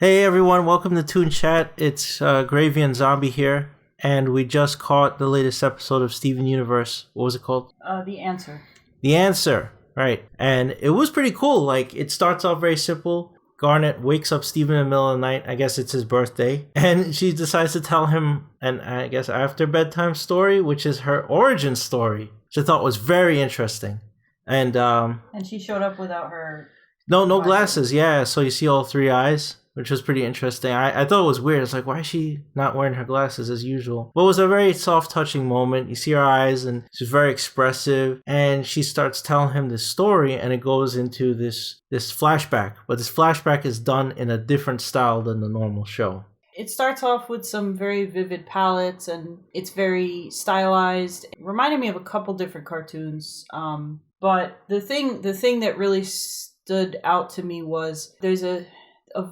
Hey everyone, welcome to Toon Chat. It's Gravy and Zombie here, and we just caught the latest episode of Steven Universe. What was it called? The Answer. The Answer, right. And it was pretty cool. Like, it starts off very simple. Garnet wakes up Steven in the middle of the night. I guess it's his birthday. And she decides to tell him an, I guess, after bedtime story, which is her origin story, which I thought was very interesting. And she showed up without her... No glasses, yeah. So you see all three eyes, which was pretty interesting. I thought it was weird. It's like, why is she not wearing her glasses as usual? But it was a very soft touching moment. You see her eyes and she's very expressive. And she starts telling him this story and it goes into this flashback. But this flashback is done in a different style than the normal show. It starts off with some very vivid palettes and it's very stylized. It reminded me of a couple different cartoons. But the thing that really stood out to me was there's a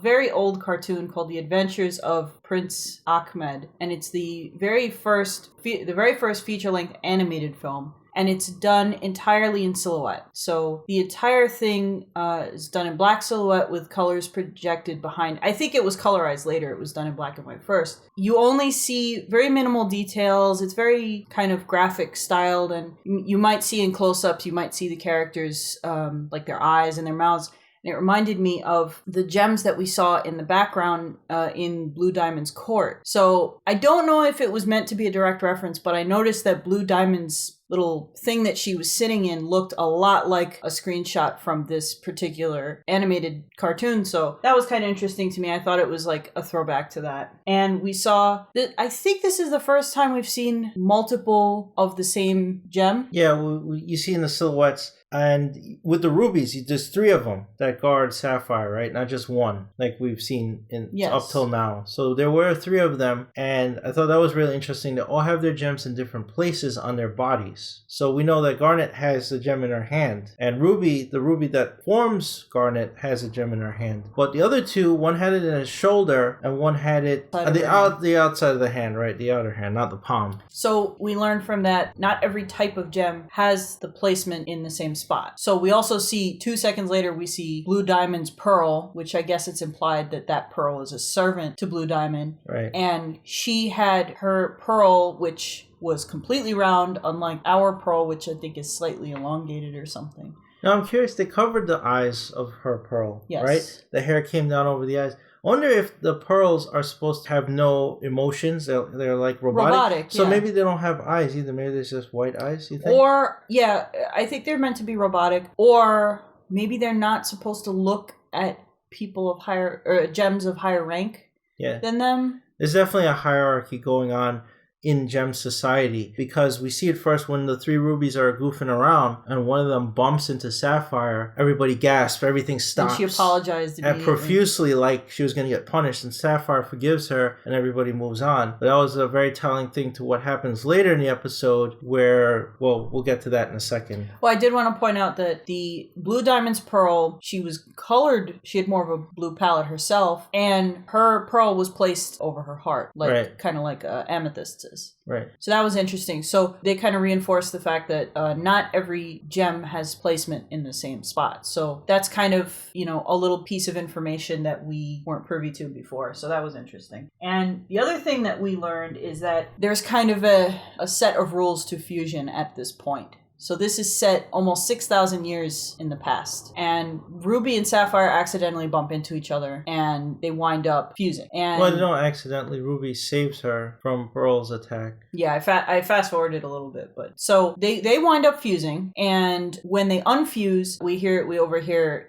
very old cartoon called The Adventures of Prince Ahmed, and it's the very first feature-length animated film, and it's done entirely in silhouette. So the entire thing is done in black silhouette with colors projected behind. I think it was colorized later. It was done in black and white first. You only see very minimal details. It's very kind of graphic styled, and you might see in close-ups, you might see the characters, like their eyes and their mouths. And it reminded me of the gems that we saw in the background in Blue Diamond's court. So I don't know if it was meant to be a direct reference, but I noticed that Blue Diamond's little thing that she was sitting in looked a lot like a screenshot from this particular animated cartoon. So that was kind of interesting to me. I thought it was like a throwback to that. And we saw that, I think this is the first time we've seen multiple of the same gem. Yeah, you see in the silhouettes. And with the rubies, there's three of them that guard Sapphire, right? Not just one, like we've seen up till now. So there were three of them, and I thought that was really interesting. They all have their gems in different places on their bodies. So we know that Garnet has a gem in her hand, and Ruby, the ruby that forms Garnet, has a gem in her hand. But the other two, one had it in his shoulder, and one had it on the outside of the hand, right? The outer hand, not the palm. So we learned from that, not every type of gem has the placement in the same spot. So we also see 2 seconds later, we see Blue Diamond's pearl, which I guess it's implied that pearl is a servant to Blue Diamond. Right. And she had her pearl, which was completely round, unlike our pearl, which I think is slightly elongated or something. Now I'm curious, they covered the eyes of her pearl, yes, right? The hair came down over the eyes. I wonder if the pearls are supposed to have no emotions. They're like robotic. So maybe they don't have eyes either. Maybe there's just white eyes, you think? Or, yeah, I think they're meant to be robotic. Or maybe they're not supposed to look at people of higher, or gems of higher rank than them. There's definitely a hierarchy going on in gem society, because we see it first when the three rubies are goofing around and one of them bumps into Sapphire. Everybody gasps, everything stops. And she apologized and profusely, like she was going to get punished, and Sapphire forgives her and everybody moves on. But that was a very telling thing to what happens later in the episode, where, well, we'll get to that in a second. Well, I did want to point out that the Blue Diamond's pearl, she was colored, she had more of a blue palette herself, and her pearl was placed over her heart, like kind of like amethyst. Right. So that was interesting. So they kind of reinforced the fact that not every gem has placement in the same spot. So that's kind of, a little piece of information that we weren't privy to before. So that was interesting. And the other thing that we learned is that there's kind of a set of rules to fusion at this point. So this is set almost 6,000 years in the past. And Ruby and Sapphire accidentally bump into each other and they wind up fusing. And well, they don't accidentally. Ruby saves her from Pearl's attack. Yeah, I fast forwarded a little bit, but so they wind up fusing, and when they unfuse, we overhear,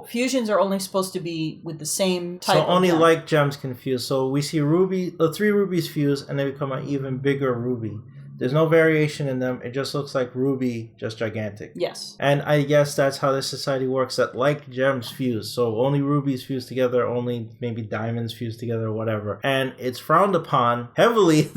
fusions are only supposed to be with the same type of gem. So only like gems can fuse. So we see the three rubies fuse and they become an even bigger ruby. There's no variation in them. It just looks like ruby, just gigantic. Yes. And I guess that's how this society works, that like gems fuse. So only rubies fuse together, only maybe diamonds fuse together or whatever. And it's frowned upon heavily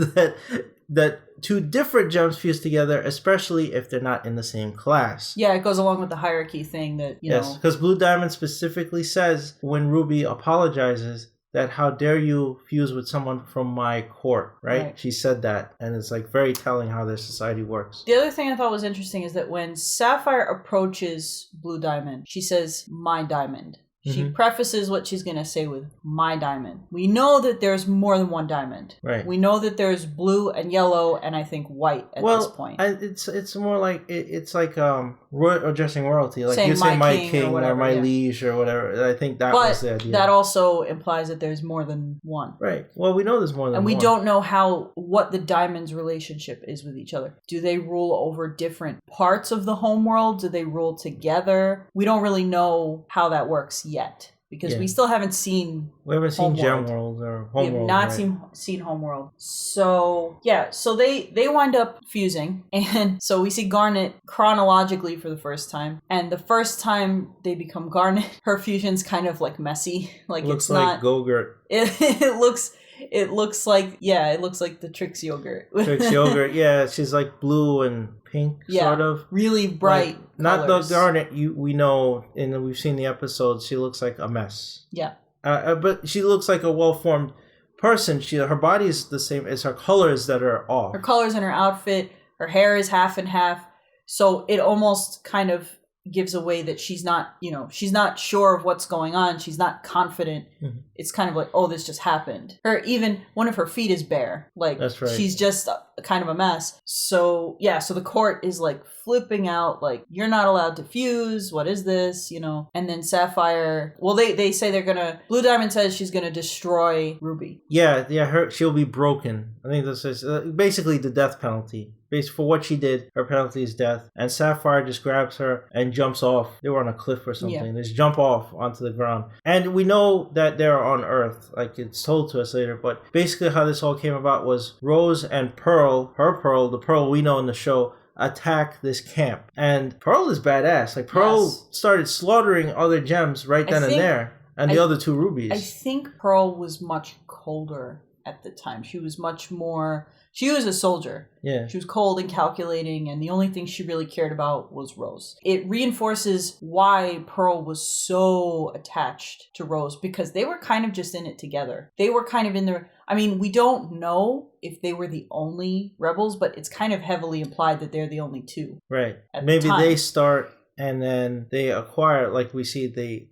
that two different gems fuse together, especially if they're not in the same class. Yeah, it goes along with the hierarchy thing that, Yes, because Blue Diamond specifically says when Ruby apologizes, that how dare you fuse with someone from my court, right? She said that, and it's like very telling how their society works. The other thing I thought was interesting is that when Sapphire approaches Blue Diamond, she says, "My diamond." She prefaces what she's going to say with my diamond. We know that there's more than one diamond. Right. We know that there's blue and yellow and I think white at this point. It's more like it's like addressing royalty. Like you say my king or my liege or whatever. I think that was the idea. That also implies that there's more than one. Right. Well, we know there's more than one. And we don't know what the diamond's relationship is with each other. Do they rule over different parts of the homeworld? Do they rule together? We don't really know how that works yet. Because we still haven't seen Gemworld or Homeworld. We have not seen Homeworld. So, so they wind up fusing. And so we see Garnet chronologically for the first time. And the first time they become Garnet, her fusion's kind of like messy. Like looks like Go-Gurt. It looks like the Trix yogurt. Trix yogurt, yeah. She's like blue and pink, sort of. Really bright. Like, not the Garnet we know, and we've seen the episodes. She looks like a mess. Yeah. But she looks like a well-formed person. Her body is the same as her colors that are off. Her colors in her outfit. Her hair is half and half. So it almost kind of gives away that she's not sure of what's going on. She's not confident. Mm-hmm. It's kind of like, oh, this just happened. Even one of her feet is bare. Like, that's right. She's just kind of a mess. So the court is like flipping out, like, you're not allowed to fuse. What is this? And then Sapphire, well, they say Blue Diamond says she's gonna destroy Ruby. Yeah, she'll be broken. I think this is basically the death penalty. For what she did, her penalty is death. And Sapphire just grabs her and jumps off. They were on a cliff or something. They just jump off onto the ground. And we know that they're on Earth, like it's told to us later. But basically how this all came about was Rose and Pearl, the Pearl we know in the show, attack this camp. And Pearl is badass. Like Pearl started slaughtering other gems right then and there. And the other two rubies. I think Pearl was much colder at the time. She was much more... She was a soldier. Yeah. She was cold and calculating, and the only thing she really cared about was Rose. It reinforces why Pearl was so attached to Rose, because they were kind of just in it together. They were kind of in there. I mean, we don't know if they were the only rebels, but it's kind of heavily implied that they're the only two. Right. Maybe they start and then they acquire, like we see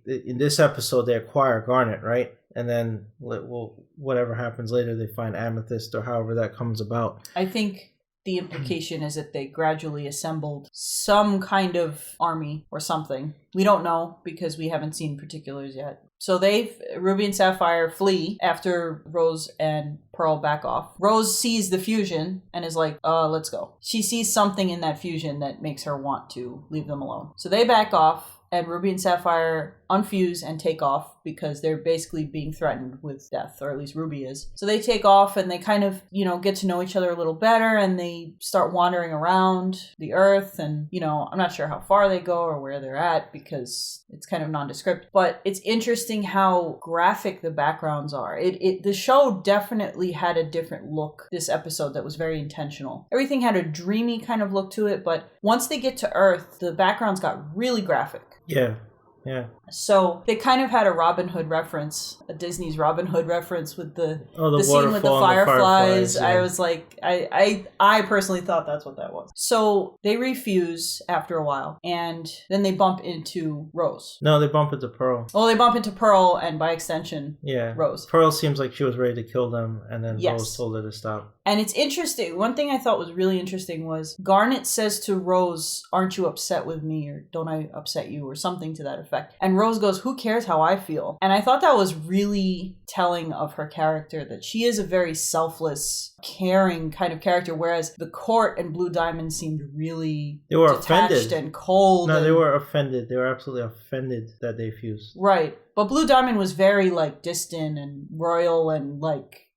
in this episode, they acquire Garnet, right? And then, whatever happens later, they find Amethyst or however that comes about. I think the implication is that they gradually assembled some kind of army or something. We don't know because we haven't seen particulars yet. So Ruby and Sapphire flee after Rose and Pearl back off. Rose sees the fusion and is like, let's go. She sees something in that fusion that makes her want to leave them alone. So they back off. And Ruby and Sapphire unfuse and take off because they're basically being threatened with death, or at least Ruby is. So they take off and they kind of, get to know each other a little better, and they start wandering around the earth. And, I'm not sure how far they go or where they're at because it's kind of nondescript. But it's interesting how graphic the backgrounds are. The show definitely had a different look this episode that was very intentional. Everything had a dreamy kind of look to it, but once they get to Earth, the backgrounds got really graphic. Yeah. So they kind of had a Robin Hood reference, a Disney's Robin Hood reference with the scene with the fireflies. Yeah. I was like, I personally thought that's what that was. So they refuse after a while, and then they bump into Rose. No, they bump into Pearl. Well, they bump into Pearl, and by extension, Rose. Pearl seems like she was ready to kill them, and then Rose told her to stop. And it's interesting. One thing I thought was really interesting was Garnet says to Rose, "Aren't you upset with me?" or "Don't I upset you?" or something to that effect. And Rose goes, "Who cares how I feel?" And I thought that was really telling of her character, that she is a very selfless, caring kind of character, whereas the court and Blue Diamond seemed really detached offended. And cold. No, they were offended. They were absolutely offended that they fused. Right. But Blue Diamond was very distant and royal and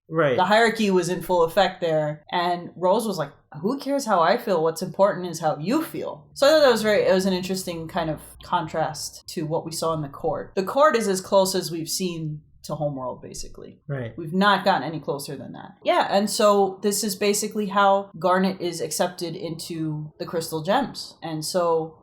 right. The hierarchy was in full effect there. And Rose was like, "Who cares how I feel? What's important is how you feel." So I thought it was an interesting kind of contrast to what we saw in the court. The court is as close as we've seen to Homeworld, basically. Right. We've not gotten any closer than that. Yeah, and so this is basically how Garnet is accepted into the crystal gems. And so,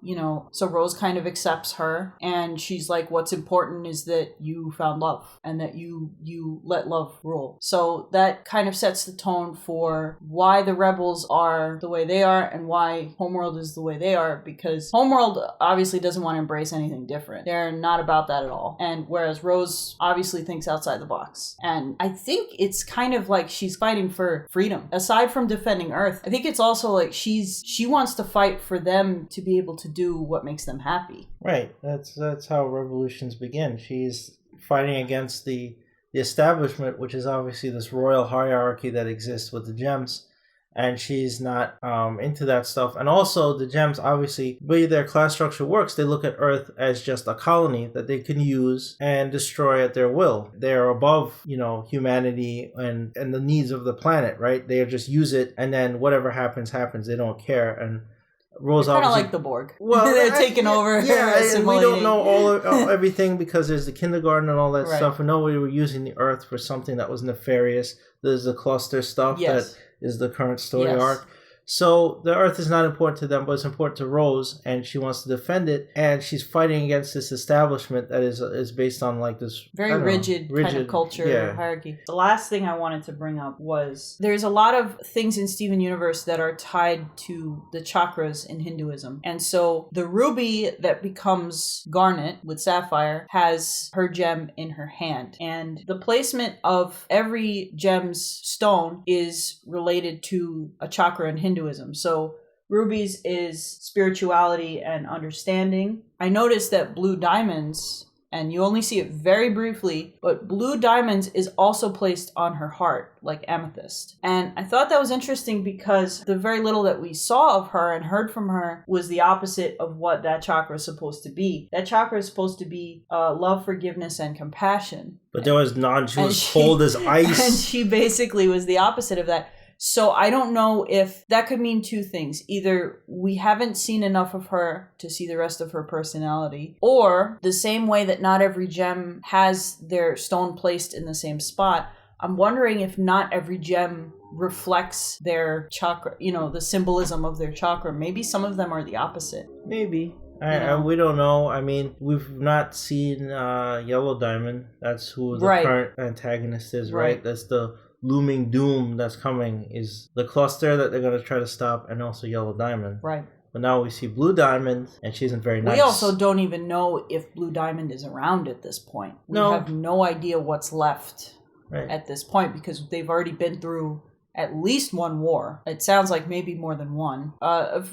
so Rose kind of accepts her, and she's like, what's important is that you found love and that you let love rule. So that kind of sets the tone for why the rebels are the way they are and why Homeworld is the way they are, because Homeworld obviously doesn't want to embrace anything different. They're not about that at all. And whereas Rose obviously thinks outside the box. And I think it's kind of like she's fighting for freedom. Aside from defending Earth, I think it's also like she wants to fight for them to be able to do what makes them happy. Right. That's how revolutions begin. She's fighting against the establishment, which is obviously this royal hierarchy that exists with the gems. And she's not into that stuff. And also the gems, obviously, the way their class structure works, they look at Earth as just a colony that they can use and destroy at their will. They're above, humanity and the needs of the planet, right? They just use it, and then whatever happens. They don't care. And Rose kind of like the Borg. Well, they're taking over. Yeah, and we don't know everything because there's the kindergarten and all that stuff. And nobody were using the Earth for something that was nefarious. There's the cluster stuff that is the current story arc. So the Earth is not important to them, but it's important to Rose, and she wants to defend it. And she's fighting against this establishment that is based on like this very rigid kind of culture hierarchy. The last thing I wanted to bring up was there's a lot of things in Steven Universe that are tied to the chakras in Hinduism. And so the ruby that becomes Garnet with Sapphire has her gem in her hand. And the placement of every gem's stone is related to a chakra in Hinduism. So rubies is spirituality and understanding. I noticed that blue diamonds, and you only see it very briefly, but blue diamonds is also placed on her heart, like amethyst. And I thought that was interesting because the very little that we saw of her and heard from her was the opposite of what that chakra is supposed to be. That chakra is supposed to be love, forgiveness, and compassion. But there was none. She was cold as ice. And she basically was the opposite of that. So I don't know if that could mean two things. Either we haven't seen enough of her to see the rest of her personality, or the same way that not every gem has their stone placed in the same spot, I'm wondering if not every gem reflects their chakra, the symbolism of their chakra. Maybe some of them are the opposite. Maybe. We don't know. I mean, we've not seen Yellow Diamond. That's who the current antagonist is, right? That's the looming doom that's coming, is the cluster that they're going to try to stop, and also Yellow Diamond. Right. But now we see Blue Diamond, and she isn't very nice. We also don't even know if Blue Diamond is around at this point. We have no idea what's left at this point, because they've already been through at least one war. It sounds like maybe more than one.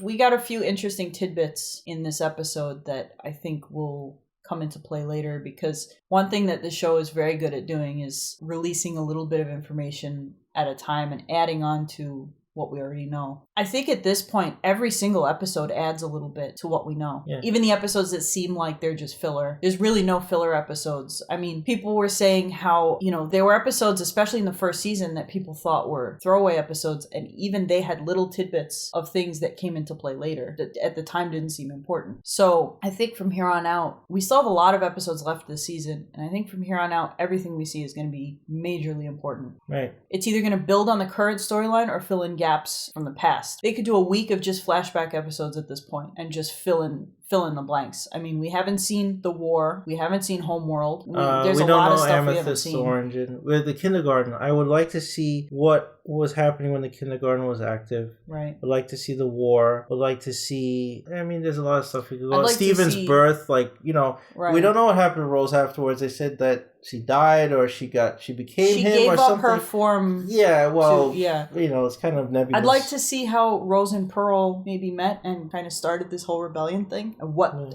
We got a few interesting tidbits in this episode that I think will come into play later, because one thing that the show is very good at doing is releasing a little bit of information at a time and adding on to what we already know. I think at this point, every single episode adds a little bit to what we know. Yeah. Even the episodes that seem like they're just filler. There's really no filler episodes. I mean, people were saying how, there were episodes, especially in the first season, that people thought were throwaway episodes, and even they had little tidbits of things that came into play later that at the time didn't seem important. So I think from here on out, we still have a lot of episodes left this season, and I think from here on out, everything we see is going to be majorly important. Right. It's either going to build on the current storyline or fill in gaps from the past. They could do a week of just flashback episodes at this point and just fill in the blanks. I mean, we haven't seen the war. We haven't seen Homeworld. There's a lot of stuff we haven't seen. Orange and with the kindergarten, I would like to see what was happening when the kindergarten was active. Right. Would like to see the war. Would like to see. I mean, there's a lot of stuff we could go. Like Steven's birth, right. We don't know what happened to Rose afterwards. They said that she died or she became him gave or up something. Her form. Yeah. Well. It's kind of nebulous. I'd like to see how Rose and Pearl maybe met and kind of started this whole rebellion thing.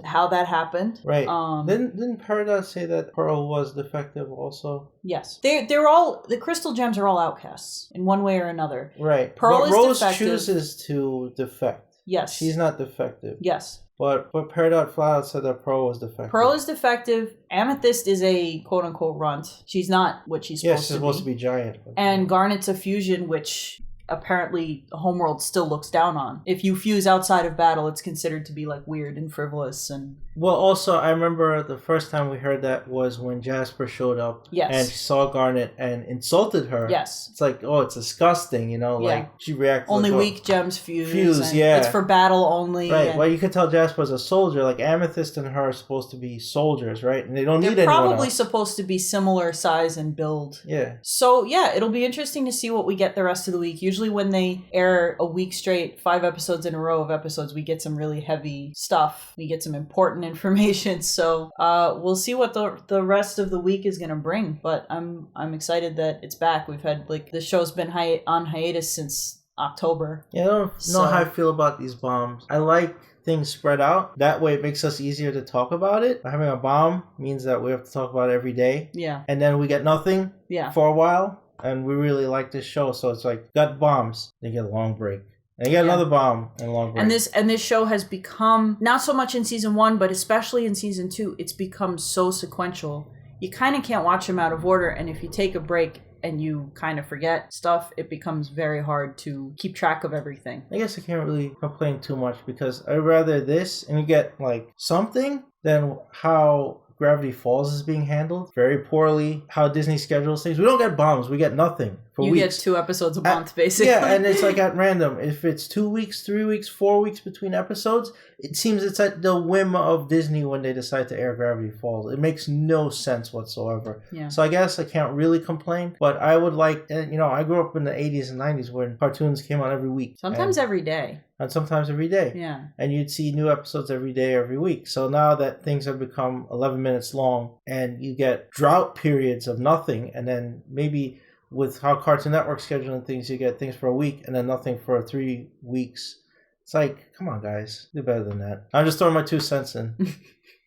How that happened. Right. Didn't Peridot say that Pearl was defective also? Yes. They're all, the crystal gems are all outcasts in one way or another. Right. Pearl but is Rose defective. chooses to defect. Yes. She's not defective. Yes. But Peridot flat out said that Pearl was defective. Pearl is defective. Amethyst is a quote-unquote runt. She's not what she's supposed to be. She's supposed to be giant. And Garnet's a fusion, which apparently Homeworld still looks down on. If you fuse outside of battle, it's considered to be like weird and frivolous. And well, also I remember the first time we heard that was when Jasper showed up. Yes. And she saw Garnet and insulted her. Yes. It's like, oh, it's disgusting, you know, like she reacted only like, weak gems fuse. It's for battle only. Right. Well, you could tell Jasper's a soldier. Like Amethyst and her are supposed to be soldiers, right? And they don't need anyone else. They're probably supposed to be similar size and build. Yeah. So yeah, it'll be interesting to see what we get the rest of the week. Usually when they air a week straight, 5 episodes in a row of episodes, we get some really heavy stuff. We get some important information. So we'll see what the rest of the week is going to bring. But I'm excited that it's back. We've had like the show's been on hiatus since October. Yeah, I don't know how I feel about these bombs. I like things spread out. That way it makes us easier to talk about it. Having a bomb means that we have to talk about it every day. Yeah. And then we get nothing for a while. And we really like this show. So it's like, got bombs. They get a long break. And you get another bomb and a long break. And this show has become, not so much in season 1, but especially in season 2, it's become so sequential. You kind of can't watch them out of order. And if you take a break and you kind of forget stuff, it becomes very hard to keep track of everything. I guess I can't really complain too much because I'd rather this and you get like something than how Gravity Falls is being handled very poorly. How Disney schedules things. We don't get bombs. We get nothing for weeks. You get 2 episodes a month, basically. Yeah, and it's like at random. If it's 2 weeks, 3 weeks, 4 weeks between episodes, it seems it's at the whim of Disney when they decide to air Gravity Falls. It makes no sense whatsoever. Yeah. So I guess I can't really complain, but I would like, you know, I grew up in the 80s and 90s when cartoons came out every week. Sometimes every day. And sometimes every day. Yeah. And you'd see new episodes every day, every week. So now that things have become 11 minutes long and you get drought periods of nothing, and then maybe with how Cartoon Network scheduling things, you get things for a week and then nothing for 3 weeks. It's like, come on, guys. Do better than that. I'm just throwing my 2 cents in.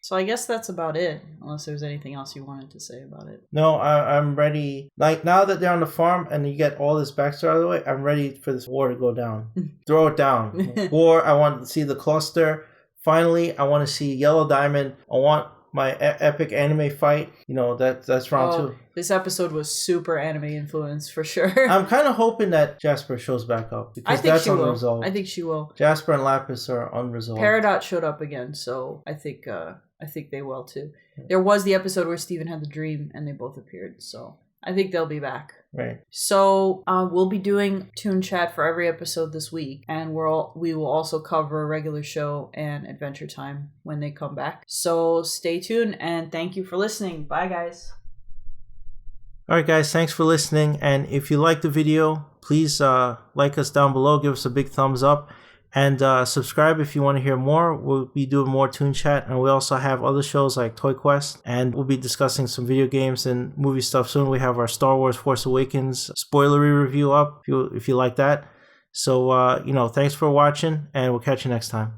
So I guess that's about it, unless there's anything else you wanted to say about it. No, I'm ready. Like, now that they're on the farm and you get all this backstory out of the way, I'm ready for this war to go down. Throw it down. War, I want to see the cluster. Finally, I want to see Yellow Diamond. I want my epic anime fight. You know, that's round 2. This episode was super anime influenced for sure. I'm kind of hoping that Jasper shows back up because that's unresolved. I think she will. Jasper and Lapis are unresolved. Peridot showed up again, so I think they will too. There was the episode where Steven had the dream and they both appeared, so I think they'll be back. Right. So we'll be doing Toon Chat for every episode this week, and we will also cover a regular show and Adventure Time when they come back. So stay tuned, and thank you for listening. Bye, guys. All right, guys, thanks for listening. And if you like the video, please like us down below, give us a big thumbs up, and subscribe if you want to hear more. We'll be doing more Toon Chat, and we also have other shows like Toy Quest, and we'll be discussing some video games and movie stuff soon. We have our Star Wars Force Awakens spoilery review up if you like that. So, thanks for watching, and we'll catch you next time.